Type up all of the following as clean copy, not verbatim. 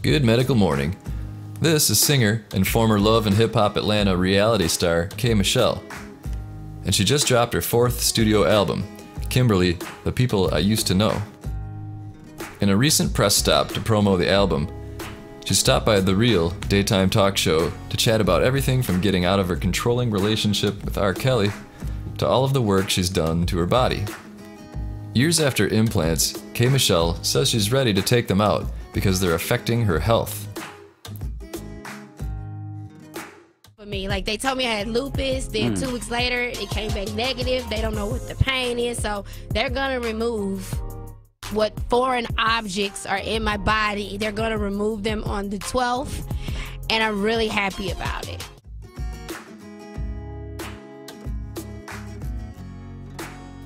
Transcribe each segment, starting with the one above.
Good medical morning. This is singer and former Love and Hip Hop Atlanta reality star K. Michelle. And she just dropped her 4th studio album, Kimberly, The People I Used to Know. In a recent press stop to promo the album, she stopped by The Real daytime talk show to chat about everything from getting out of her controlling relationship with R. Kelly to all of the work she's done to her body. Years after implants, K. Michelle says she's ready to take them out because they're affecting her health. For me, like they told me I had lupus, then 2 weeks later it came back negative. They don't know what the pain is, so they're gonna remove what foreign objects are in my body. They're gonna remove them on the 12th, and I'm really happy about it.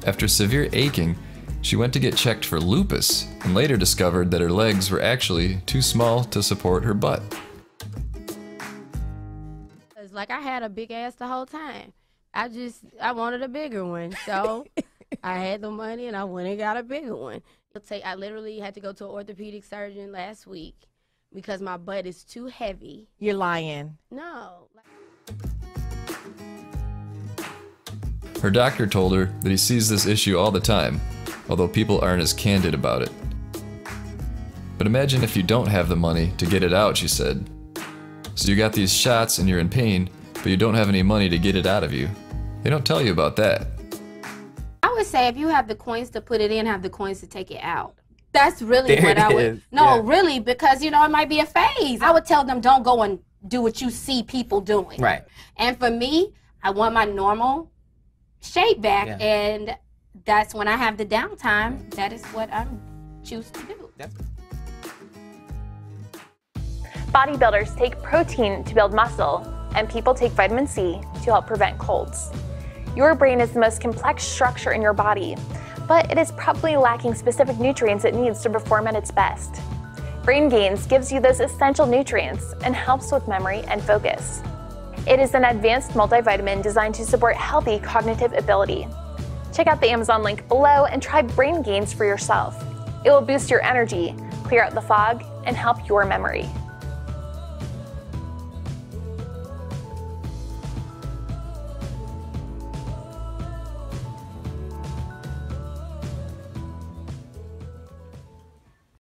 After severe aching, she went to get checked for lupus and later discovered that her legs were actually too small to support her butt. It's like I had a big ass the whole time. I wanted a bigger one, so I had the money and I went and got a bigger one. I literally had to go to an orthopedic surgeon last week because my butt is too heavy. You're lying. No. Her doctor told her that he sees this issue all the time, although people aren't as candid about it. But imagine if you don't have the money to get it out, she said. So you got these shots and you're in pain, but you don't have any money to get it out of you. They don't tell you about that. I would say if you have the coins to put it in, have the coins to take it out. That's really There what it I would. is. No, Yeah. really, because you know it might be a phase. I would tell them don't go and do what you see people doing. Right. And for me, I want my normal shape back, Yeah. and that's when I have the downtime. That is what I choose to do. Bodybuilders take protein to build muscle, and people take vitamin C to help prevent colds. Your brain is the most complex structure in your body, but it is probably lacking specific nutrients it needs to perform at its best. Brain Gains gives you those essential nutrients and helps with memory and focus. It is an advanced multivitamin designed to support healthy cognitive ability. Check out the Amazon link below and try Brain Gains for yourself. It will boost your energy, clear out the fog, and help your memory.